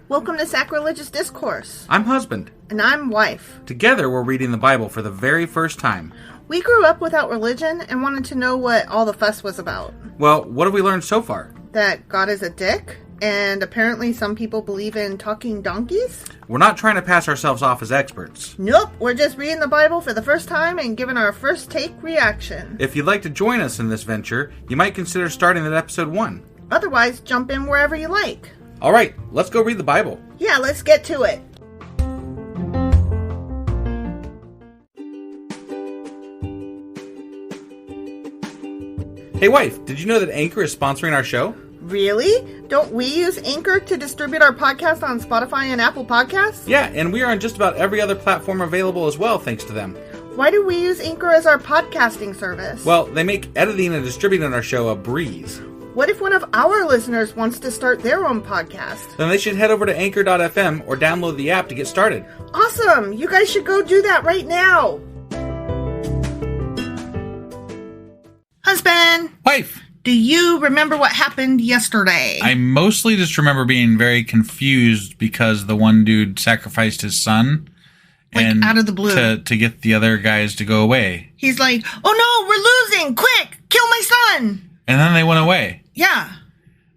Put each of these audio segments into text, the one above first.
Welcome to Sacrilegious Discourse. I'm husband. And I'm wife. Together we're reading the Bible for the very first time. We grew up without religion and wanted to know what all the fuss was about. Well, what have we learned so far? That God is a dick, and apparently some people believe in talking donkeys? We're not trying to pass ourselves off as experts. Nope, we're just reading the Bible for the first time and giving our first take reaction. If you'd like to join us in this venture, you might consider starting at episode 1. Otherwise, jump in wherever you like. All right, let's go read the Bible. Yeah, let's get to it. Hey wife, did you know that Anchor is sponsoring our show? Really? Don't we use Anchor to distribute our podcast on Spotify and Apple Podcasts? Yeah, and we are on just about every other platform available as well, thanks to them. Why do we use Anchor as our podcasting service? Well, they make editing and distributing our show a breeze. What if one of our listeners wants to start their own podcast? Then they should head over to anchor.fm or download the app to get started. Awesome! You guys should go do that right now! Husband! Wife! Do you remember what happened yesterday? I mostly just remember being very confused because the one dude sacrificed his son. Like, and out of the blue. To get the other guys to go away. He's like, oh no, we're losing! Quick! Kill my son! And then they went away. Yeah.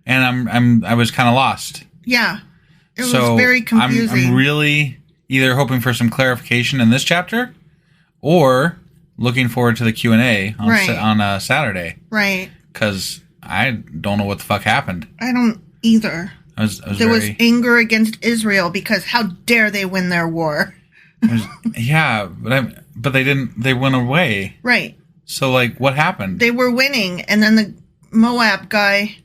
And I was kind of lost. Yeah. It was very confusing. I'm really either hoping for some clarification in this chapter or looking forward to the Q&A on Saturday. Right. Because I don't know what the fuck happened. I don't either. There was anger against Israel because how dare they win their war? Yeah, but they didn't. They went away. Right. So, like, what happened? They were winning, and then the Moab guy,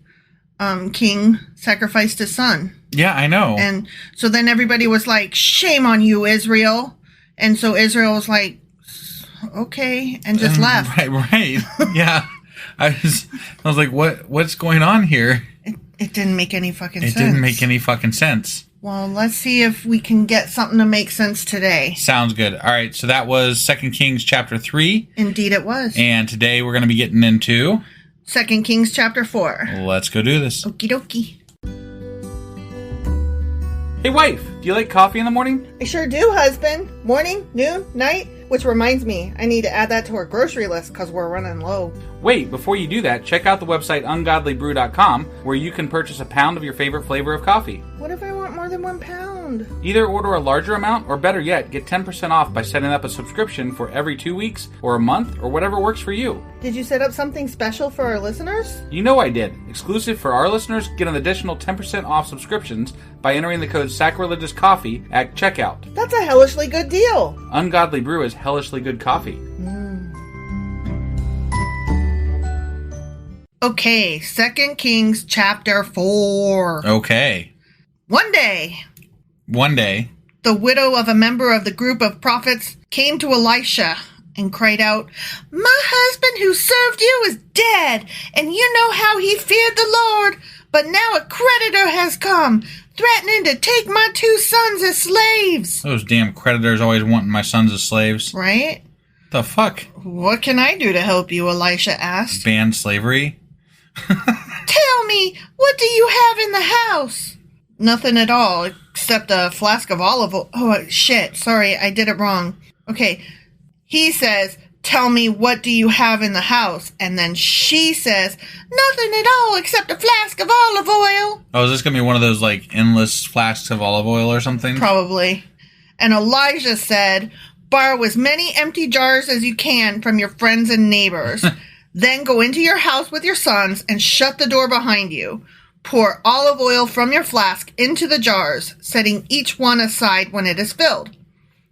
king, sacrificed his son. Yeah, I know. And so then everybody was like, shame on you, Israel. And so Israel was like, okay, and just left. Right. Yeah. I was like, what's going on here? It didn't make any fucking sense. It didn't make any fucking sense. Well, let's see if we can get something to make sense today. Sounds good. All right, so that was 2 Kings chapter 3. Indeed it was. And today we're going to be getting into 2 Kings chapter 4. Let's go do this. Okie dokie. Hey wife, do you like coffee in the morning? I sure do, husband. Morning, noon, night. Which reminds me, I need to add that to our grocery list because we're running low. Wait, before you do that, check out the website ungodlybrew.com where you can purchase a pound of your favorite flavor of coffee. What if I want more than 1 pound? Either order a larger amount, or better yet, get 10% off by setting up a subscription for every 2 weeks, or a month, or whatever works for you. Did you set up something special for our listeners? You know I did. Exclusive for our listeners, get an additional 10% off subscriptions by entering the code SACRILEGIOUSCOFFEE at checkout. That's a hellishly good deal. Ungodly Brew is hellishly good coffee. Okay, 2 Kings chapter 4. Okay. One day, the widow of a member of the group of prophets came to Elisha and cried out, my husband who served you is dead, and you know how he feared the Lord. But now a creditor has come, threatening to take my 2 sons as slaves. Those damn creditors always wanting my sons as slaves. Right? The fuck? What can I do to help you? Elisha asked. Ban slavery? Tell me, what do you have in the house? Nothing at all, except a flask of olive oil. Oh, shit. Sorry, I did it wrong. Okay. He says, tell me, what do you have in the house? And then she says, nothing at all except a flask of olive oil. Oh, is this going to be one of those, like, endless flasks of olive oil or something? Probably. And Elijah said, borrow as many empty jars as you can from your friends and neighbors. Then go into your house with your sons and shut the door behind you. Pour olive oil from your flask into the jars, setting each one aside when it is filled.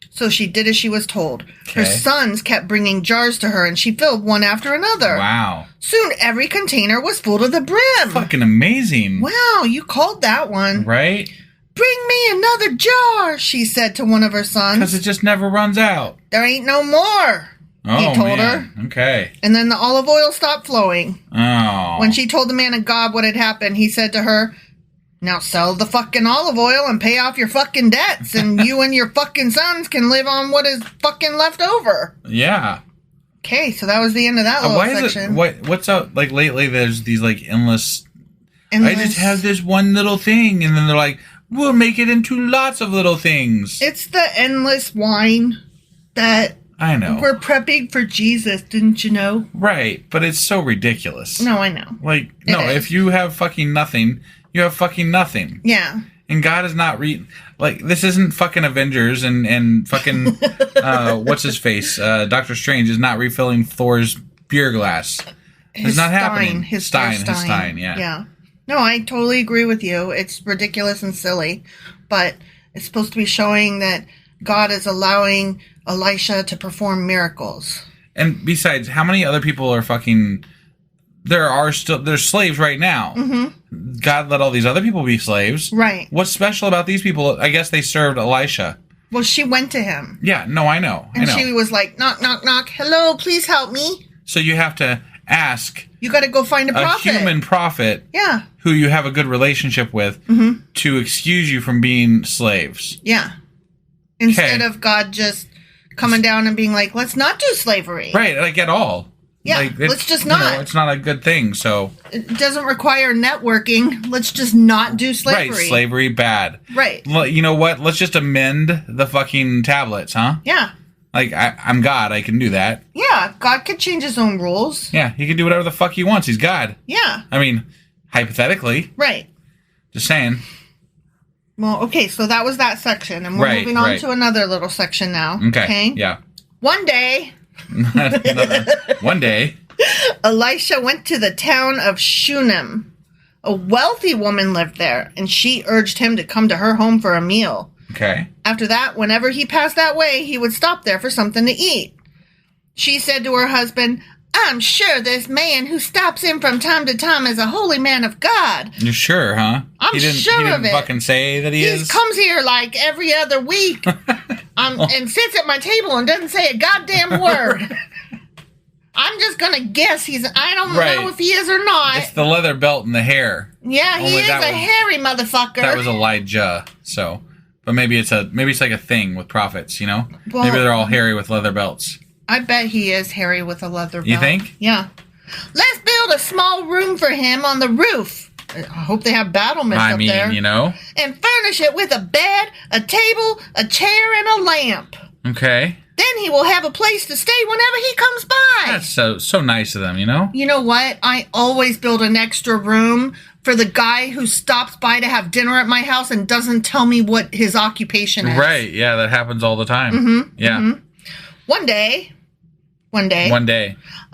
So she did as she was told. Okay. Her sons kept bringing jars to her, and she filled one after another. Wow. Soon every container was full to the brim. Fucking amazing. Wow, you called that one. Right? Bring me another jar, she said to one of her sons. Because it just never runs out. There ain't no more, he told her. Okay. And then the olive oil stopped flowing. Oh. When she told the man of God what had happened, he said to her, now sell the fucking olive oil and pay off your fucking debts, and you and your fucking sons can live on what is fucking left over. Yeah. Okay, so that was the end of that little section. What's out, like, lately there's these, like, endless... I just have this one little thing, and then they're like, We'll make it into lots of little things. It's the endless wine that I know. we're prepping for Jesus, didn't you know? Right, but it's so ridiculous. No, I know. Like, no, if you have fucking nothing, you have fucking nothing. Yeah. And God is not like, this isn't fucking Avengers and fucking what's his face? Doctor Strange is not refilling Thor's beer glass. It's not happening. His Stein, yeah. Yeah. No, I totally agree with you. It's ridiculous and silly, but it's supposed to be showing that God is allowing Elisha to perform miracles. And besides, how many other people are fucking... There's slaves right now. Mm-hmm. God let all these other people be slaves. Right. What's special about these people? I guess they served Elisha. Well, she went to him. Yeah, no, I know. And she was like, knock, knock, knock. Hello, please help me. So you have to ask... You got to go find a prophet. A human prophet. Yeah. Who you have a good relationship with to excuse you from being slaves. Yeah. Instead of God just coming down and being like, let's not do slavery. Right, like at all. Yeah, like, let's just not. You know, it's not a good thing, so. It doesn't require networking. Let's just not do slavery. Right, slavery, bad. Right. You know what? Let's just amend the fucking tablets, huh? Yeah. Like, I'm God. I can do that. Yeah, God could change his own rules. Yeah, he can do whatever the fuck he wants. He's God. Yeah. I mean, hypothetically. Right. Just saying. Well, okay, so that was that section, and we're moving on to another little section now. Okay. Yeah. One day, Elisha went to the town of Shunem. A wealthy woman lived there, and she urged him to come to her home for a meal. Okay. After that, whenever he passed that way, he would stop there for something to eat. She said to her husband, I'm sure this man who stops in from time to time is a holy man of God. You're sure, huh? I'm sure of it. He didn't fucking say that he is? He comes here like every other week and sits at my table and doesn't say a goddamn word. I'm just going to guess I don't know if he is or not. It's the leather belt and the hair. Yeah, he is a hairy motherfucker. That was Elijah, so... But maybe it's like a thing with prophets, you know? Well, maybe they're all hairy with leather belts. I bet he is hairy with a leather belt. You think? Yeah. Let's build a small room for him on the roof. I hope they have battlements up there. You know. And furnish it with a bed, a table, a chair, and a lamp. Okay. Then he will have a place to stay whenever he comes by. That's so nice of them, you know? You know what? I always build an extra room for the guy who stops by to have dinner at my house and doesn't tell me what his occupation is. Right, yeah, that happens all the time. Mm-hmm, yeah. Mm-hmm. One day,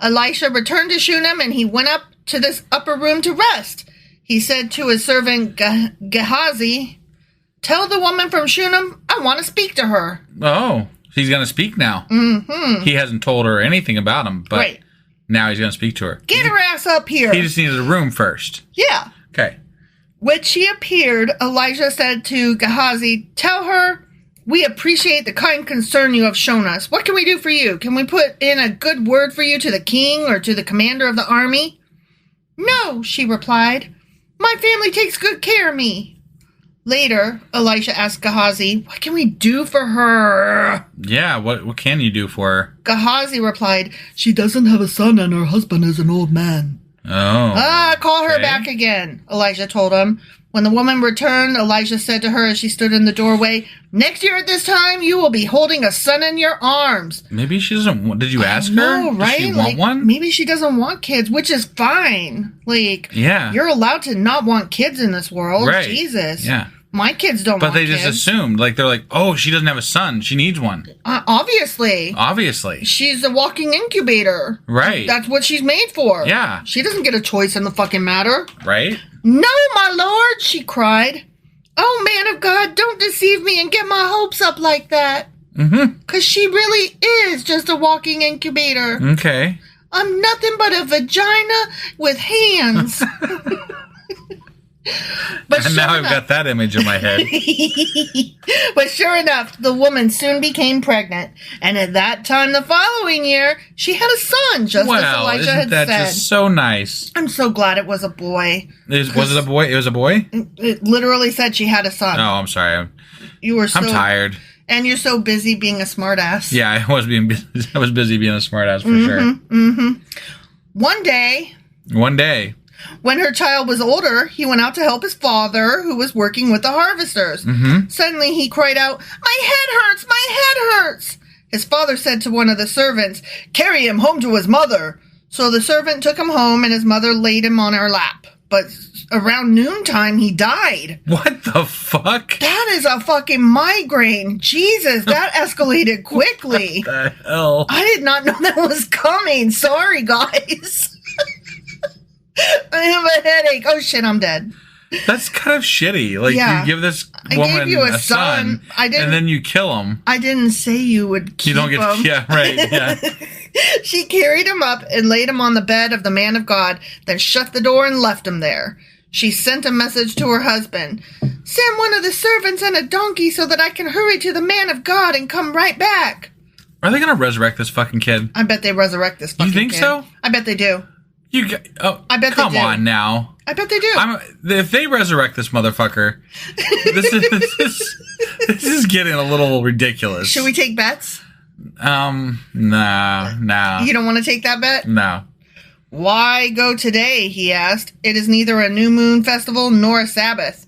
Elisha returned to Shunem and he went up to this upper room to rest. He said to his servant Gehazi, tell the woman from Shunem I want to speak to her. Oh, he's going to speak now. Mm-hmm. He hasn't told her anything about him, but now he's going to speak to her. Get her ass up here. He just needed a room first. Yeah. Okay. When she appeared, Elijah said to Gehazi, tell her, we appreciate the kind concern you have shown us. What can we do for you? Can we put in a good word for you to the king or to the commander of the army? No, she replied. My family takes good care of me. Later, Elisha asked Gehazi, what can we do for her? Yeah, what can you do for her? Gehazi replied, she doesn't have a son and her husband is an old man. Oh. Call her back again, Elijah told him. When the woman returned, Elijah said to her as she stood in the doorway, next year at this time, you will be holding a son in your arms. Maybe she doesn't want... Did you ask her? No, right? Does she want one? Maybe she doesn't want kids, which is fine. You're allowed to not want kids in this world. Right. Jesus. Yeah. My kids don't want kids. But they just assumed. They're like, oh, she doesn't have a son. She needs one. Obviously. She's a walking incubator. Right. That's what she's made for. Yeah. She doesn't get a choice in the fucking matter. Right? No, my lord, she cried. Oh, man of God, don't deceive me and get my hopes up like that. Mm-hmm. Because she really is just a walking incubator. Okay. I'm nothing but a vagina with hands. But and now I've got that image in my head. But sure enough, the woman soon became pregnant. And at that time the following year, she had a son, just as Elijah had said. That's just so nice. I'm so glad it was a boy. Was it a boy? It was a boy? It literally said she had a son. Oh, I'm sorry. I'm tired. And you're so busy being a smartass. Yeah, I was busy being a smartass for sure. Mm-hmm. One day, When her child was older, he went out to help his father, who was working with the harvesters. Suddenly he cried out, "My head hurts! My head hurts!" His father said to one of the servants, "Carry him home to his mother." So the servant took him home, and his mother laid him on her lap. But around noontime, he died. What the fuck? That is a fucking migraine. Jesus, that escalated quickly. What the hell? I did not know that was coming. Sorry, guys. I have a headache. Oh, shit, I'm dead. That's kind of shitty. Like, you give this woman gave you a son. And then you kill him. I didn't say you would keep him. Yeah, right, yeah. She carried him up and laid him on the bed of the man of God, then shut the door and left him there. She sent a message to her husband. "Send one of the servants and a donkey so that I can hurry to the man of God and come right back." Are they going to resurrect this fucking kid? I bet they resurrect this fucking kid. You think so? I bet they do. I bet they do. Come on now. I bet they do. If they resurrect this motherfucker, this is getting a little ridiculous. Should we take bets? No. You don't want to take that bet? No. "Why go today?" he asked. "It is neither a new moon festival nor a Sabbath."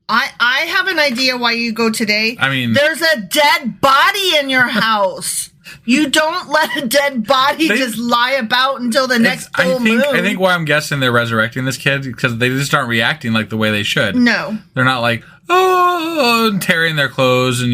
I have an idea why you go today. I mean, there's a dead body in your house. You don't let a dead body just lie about until the next full moon. I think why I'm guessing they're resurrecting this kid because they just aren't reacting like the way they should. No. They're not like, tearing their clothes and,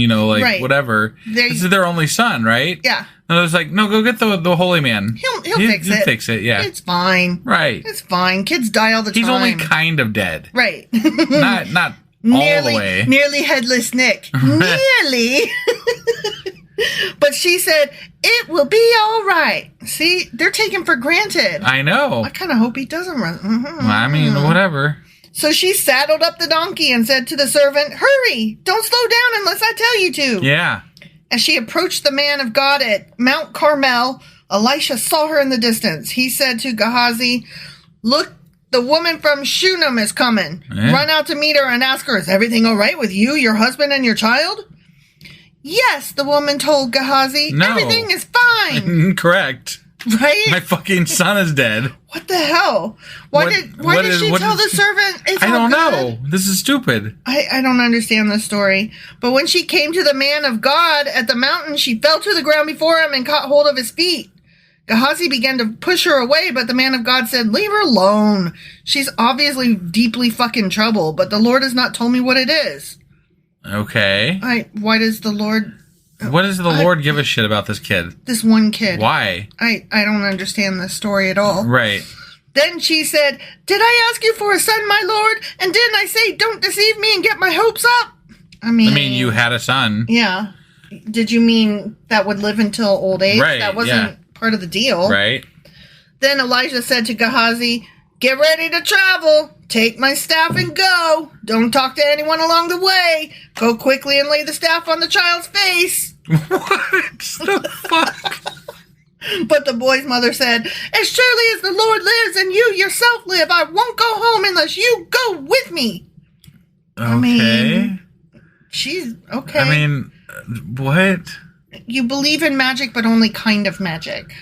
whatever. This is their only son, right? Yeah. And it's like, no, go get the holy man. He'll fix it. He'll fix it, yeah. It's fine. Right. It's fine. Kids die all the time. He's only kind of dead. Right. Not all the way. Nearly headless Nick. Nearly. But she said, "It will be all right." See, they're taken for granted. I know. I kind of hope he doesn't run. Well, I mean, whatever. So she saddled up the donkey and said to the servant, "Hurry, don't slow down unless I tell you to." Yeah. As she approached the man of God at Mount Carmel, Elisha saw her in the distance. He said to Gehazi, "Look, the woman from Shunem is coming. Run out to meet her and ask her, is everything all right with you, your husband, and your child?" "Yes," the woman told Gehazi. "No. Everything is fine." Correct. Right? My fucking son is dead. What the hell? Why did she tell the servant it's all good? I don't know. This is stupid. I don't understand the story. But when she came to the man of God at the mountain, she fell to the ground before him and caught hold of his feet. Gehazi began to push her away, but the man of God said, "Leave her alone. She's obviously deeply fucking trouble, but the Lord has not told me what it is." Okay. Why does the Lord... What does the Lord give a shit about this kid? This one kid. Why? I don't understand this story at all. Right. Then she said, "Did I ask you for a son, my lord? And didn't I say, don't deceive me and get my hopes up?" I mean, you had a son. Yeah. Did you mean that would live until old age? Right, that wasn't part of the deal. Right. Then Elijah said to Gehazi, "Get ready to travel. Take my staff and go. Don't talk to anyone along the way. Go quickly and lay the staff on the child's face." What the fuck? But the boy's mother said, "As surely as the Lord lives and you yourself live, I won't go home unless you go with me." Okay. I mean, she's okay. I mean, what? You believe in magic, but only kind of magic.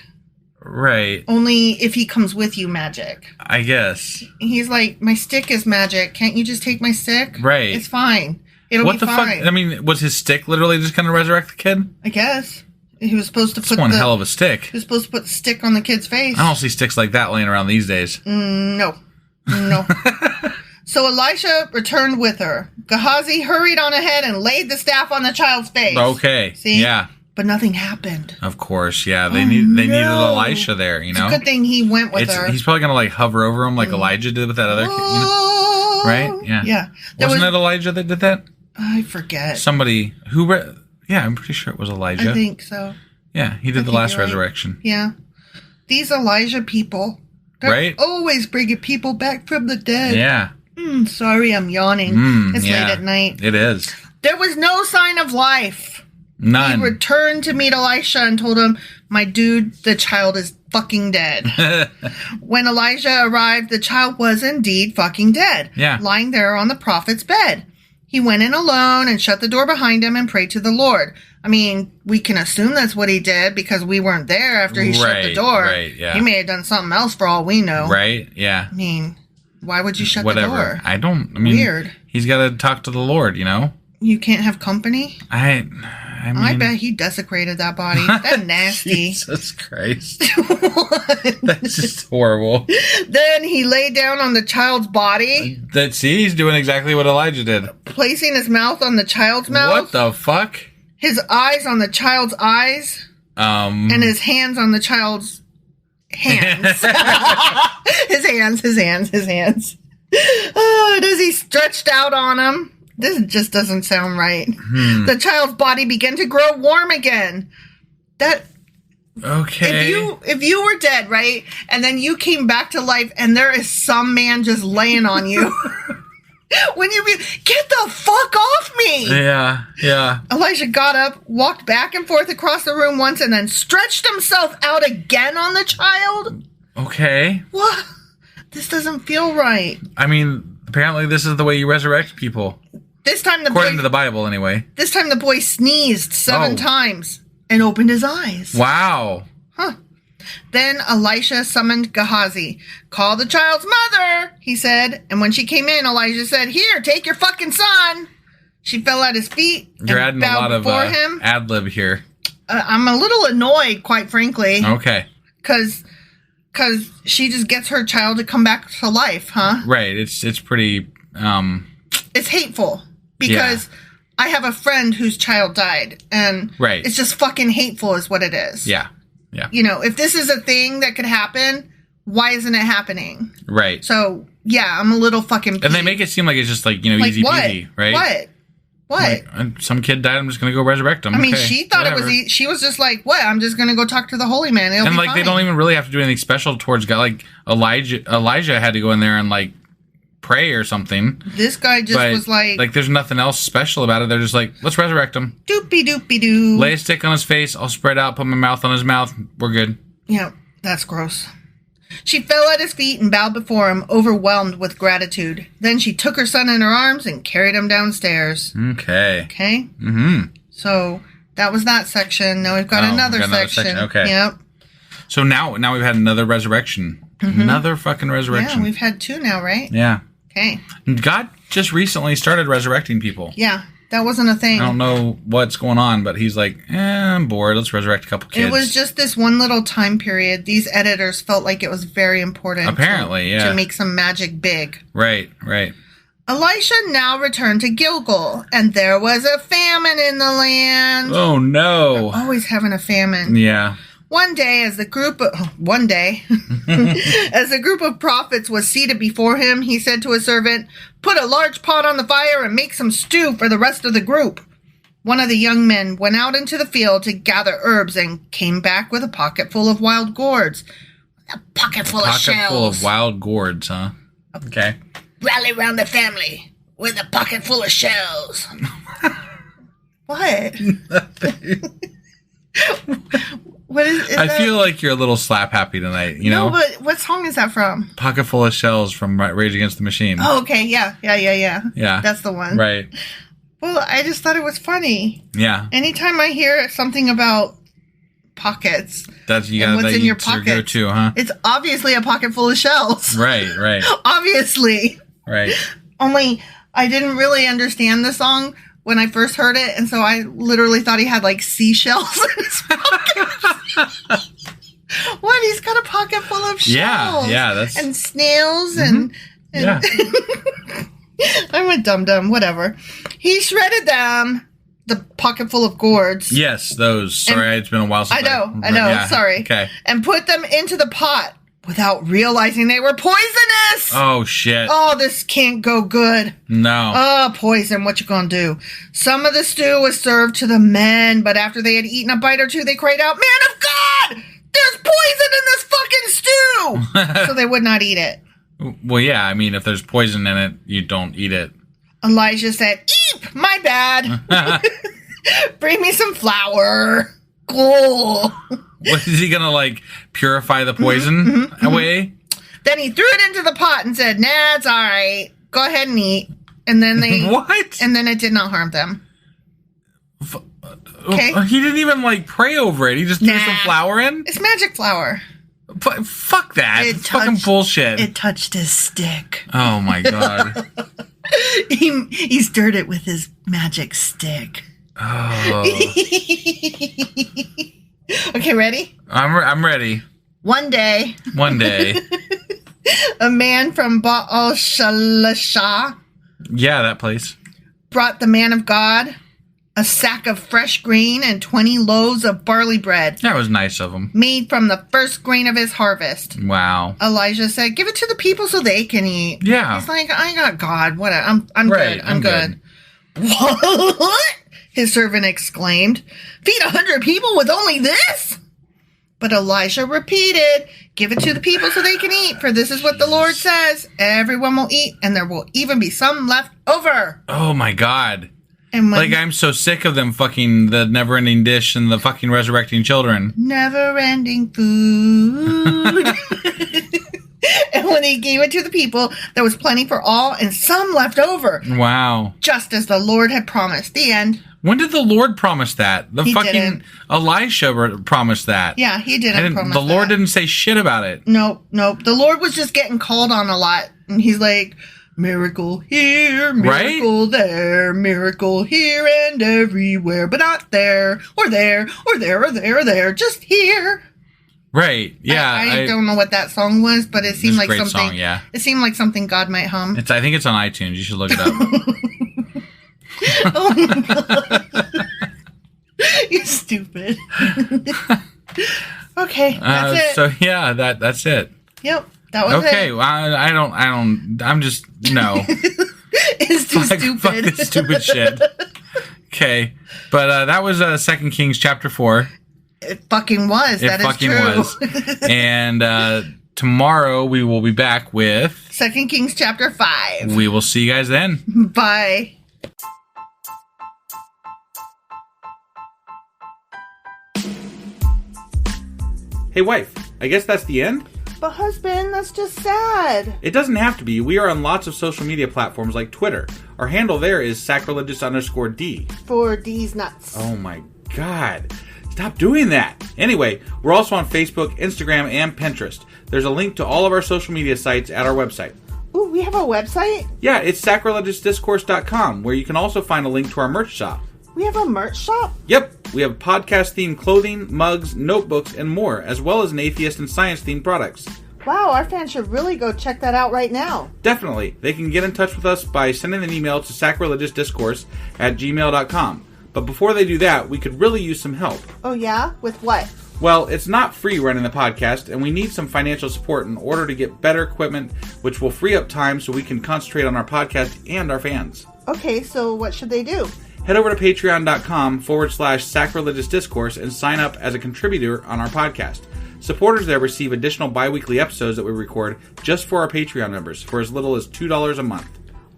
Right. Only if he comes with you magic. I guess. He's like, "My stick is magic. Can't you just take my stick?" Right. It's fine. It'll be fine. What the fuck? I mean, was his stick literally just going to resurrect the kid? I guess. He was supposed to put one hell of a stick. He was supposed to put the stick on the kid's face. I don't see sticks like that laying around these days. No. So Elisha returned with her. Gehazi hurried on ahead and laid the staff on the child's face. Okay. See? Yeah. But nothing happened. Of course, yeah. They needed Elisha there, you know? It's a good thing he went with her. He's probably going to hover over him like Elijah did with that other kid, you know? Right? Yeah. Yeah. Wasn't it Elijah that did that? I forget. Somebody who... I'm pretty sure it was Elijah. I think so. Yeah, he did the last resurrection. Yeah. These Elijah people. They're always bringing people back from the dead. Yeah. Sorry, I'm yawning. It's late at night. It is. There was no sign of life. None. He returned to meet Elisha and told him, "My dude, the child is fucking dead." When Elijah arrived, the child was indeed fucking dead. Yeah. Lying there on the prophet's bed. He went in alone and shut the door behind him and prayed to the Lord. I mean, we can assume that's what he did because we weren't there after he shut the door. Right, yeah. He may have done something else for all we know. Right, yeah. I mean, Why would you shut whatever. the door? I mean, weird. He's got to talk to the Lord, you know? You can't have company? I mean, I bet he desecrated that body. That's nasty. Jesus Christ. That's just horrible. Then he lay down on the child's body. See, he's doing exactly what Elijah did. Placing his mouth on the child's mouth. What the fuck? His eyes on the child's eyes. And his hands on the child's hands. his hands. Oh, does he stretched out on him? This just doesn't sound right. The child's body began to grow warm again. Okay. If you were dead, right, and then you came back to life, and there is some man just laying on you, when you be, get the fuck off me! Yeah. Elisha got up, walked back and forth across the room once, and then stretched himself out again on the child. Okay. What? This doesn't feel right. I mean, apparently this is the way you resurrect people. This time according to the Bible, anyway. This time the boy sneezed 7 times and opened his eyes. Wow. Huh. Then Elisha summoned Gehazi. Call the child's mother, he said. And when she came in, Elijah said, here, take your fucking son. She fell at his feet. You're adding a lot of ad-lib here. I'm a little annoyed, quite frankly. Okay. Because she just gets her child to come back to life, huh? Right. It's pretty... It's hateful. Because I have a friend whose child died. And it's just fucking hateful is what it is. Yeah. You know, if this is a thing that could happen, why isn't it happening? Right. So, yeah, I'm a little fucking peeved. And they make it seem like it's just like, easy peasy, right? What? Like, some kid died, I'm just going to go resurrect him. I mean, she thought it was... She was just like, what? I'm just going to go talk to the holy man. It'll be fine. They don't even really have to do anything special towards God. Like, Elijah had to go in there and, like, pray or something. This guy just was like... Like, there's nothing else special about it. They're just like, let's resurrect him. Doopy-doopy-doo. Lay a stick on his face. I'll spread out, put my mouth on his mouth. We're good. Yeah, that's gross. She fell at his feet and bowed before him, overwhelmed with gratitude. Then she took her son in her arms and carried him downstairs. Okay. Mm-hmm. So, that was that section. Now we've got another section. Okay. Yep. So now we've had another resurrection. Mm-hmm. Another fucking resurrection. Yeah, we've had 2 now, right? Yeah. Okay. God just recently started resurrecting people. Yeah, that wasn't a thing. I don't know what's going on, but he's like, I'm bored. Let's resurrect a couple kids. It was just this one little time period. These editors felt like it was very important. Apparently, to make some magic big. Right. Elisha now returned to Gilgal, and there was a famine in the land. Oh, no. They're always having a famine. Yeah. One day, as the group of prophets was seated before him, he said to his servant, put a large pot on the fire and make some stew for the rest of the group. One of the young men went out into the field to gather herbs and came back with a pocket full of wild gourds. A pocket full of shells. Pocket full of wild gourds, huh? Okay. Rally round the family with a pocket full of shells. What? What is I feel like you're a little slap happy tonight, you know? No, but what song is that from? Pocket Full of Shells from Rage Against the Machine. Oh, okay, yeah. Yeah. That's the one. Right. Well, I just thought it was funny. Yeah. Anytime I hear something about pockets, what's in your pocket go to, huh? It's obviously a pocket full of shells. Right. Obviously. Right. Only I didn't really understand the song when I first heard it, and so I literally thought he had, like, seashells in his pocket. What? He's got a pocket full of shells. Yeah, that's... And snails and yeah. I'm a dum-dum, whatever. He shredded them, the pocket full of gourds. Yes, those. Sorry, it's been a while since I know, yeah. Sorry. Okay. And put them into the pot without realizing they were poisonous. Oh, shit. Oh, this can't go good. No. Oh, poison. What you gonna do? Some of the stew was served to the men, but after they had eaten a bite or two, they cried out, "Man of God! There's poison in this fucking stew!" So they would not eat it. Well, yeah. I mean, if there's poison in it, you don't eat it. Elijah said, "Eep! My bad. Bring me some flour." Cool. What, is he gonna, like, purify the poison away? Then he threw it into the pot and said, "Nah, it's all right. Go ahead and eat." And then they... What? And then it did not harm them. Okay. He didn't even, like, pray over it. He just threw some flour in? It's magic flour. Fuck that. It's fucking bullshit. It touched his stick. Oh my god. He stirred it with his magic stick. Oh. Okay, ready? I'm ready. One day. A man from Baal Shalisha. Yeah, that place. Brought the man of God a sack of fresh grain and 20 loaves of barley bread. That was nice of him. Made from the first grain of his harvest. Wow. Elijah said, give it to the people so they can eat. Yeah. He's like, I got God. What? I'm right, good. I'm good. What? His servant exclaimed. Feed 100 people with only this? But Elisha repeated, give it to the people so they can eat, for this is what the Lord says. Everyone will eat, and there will even be some left over. Oh my god. And I'm so sick of them fucking the never-ending dish and the fucking resurrecting children. Never-ending food. And when he gave it to the people, there was plenty for all, and some left over. Wow. Just as the Lord had promised. The end. When did the Lord promise that? He fucking didn't. Elisha promised that. Yeah, he didn't promise the Lord that. didn't say shit about it. Nope. The Lord was just getting called on a lot. And he's like, miracle here, miracle there, miracle here and everywhere, but not there, or there, or there, or there, or there, just here. Right. Yeah. I don't know what that song was, but it seemed like great something. Song, yeah. It seemed like something God might hum. I think it's on iTunes. You should look it up. Oh my God. You're stupid. Okay, that's it. So yeah, that's it. Yep, that was it. Okay, I'm just no. It's too stupid. Fuck this stupid shit. Okay, but that was 2 Kings chapter 4. It fucking was. That is true. Was. And tomorrow we will be back with 2 Kings chapter 5. We will see you guys then. Bye. Hey, wife, I guess that's the end? But husband, that's just sad. It doesn't have to be. We are on lots of social media platforms like Twitter. Our handle there is sacrilegious_D. For D's nuts. Oh my god. Stop doing that. Anyway, we're also on Facebook, Instagram, and Pinterest. There's a link to all of our social media sites at our website. Ooh, we have a website? Yeah, it's sacrilegiousdiscourse.com, where you can also find a link to our merch shop. We have a merch shop? Yep, we have podcast-themed clothing, mugs, notebooks, and more, as well as an atheist and science-themed products. Wow, our fans should really go check that out right now. Definitely. They can get in touch with us by sending an email to sacrilegiousdiscourse@gmail.com. But before they do that, we could really use some help. Oh yeah? With what? Well, it's not free running the podcast, and we need some financial support in order to get better equipment, which will free up time so we can concentrate on our podcast and our fans. Okay, so what should they do? Head over to patreon.com/sacrilegiousdiscourse and sign up as a contributor on our podcast. Supporters there receive additional bi-weekly episodes that we record just for our Patreon members for as little as $2 a month.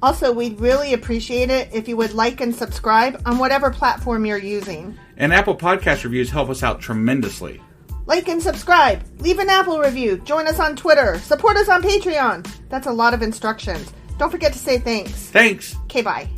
Also, we'd really appreciate it if you would like and subscribe on whatever platform you're using. And Apple Podcast reviews help us out tremendously. Like and subscribe. Leave an Apple review. Join us on Twitter. Support us on Patreon. That's a lot of instructions. Don't forget to say thanks. Thanks. Okay, bye.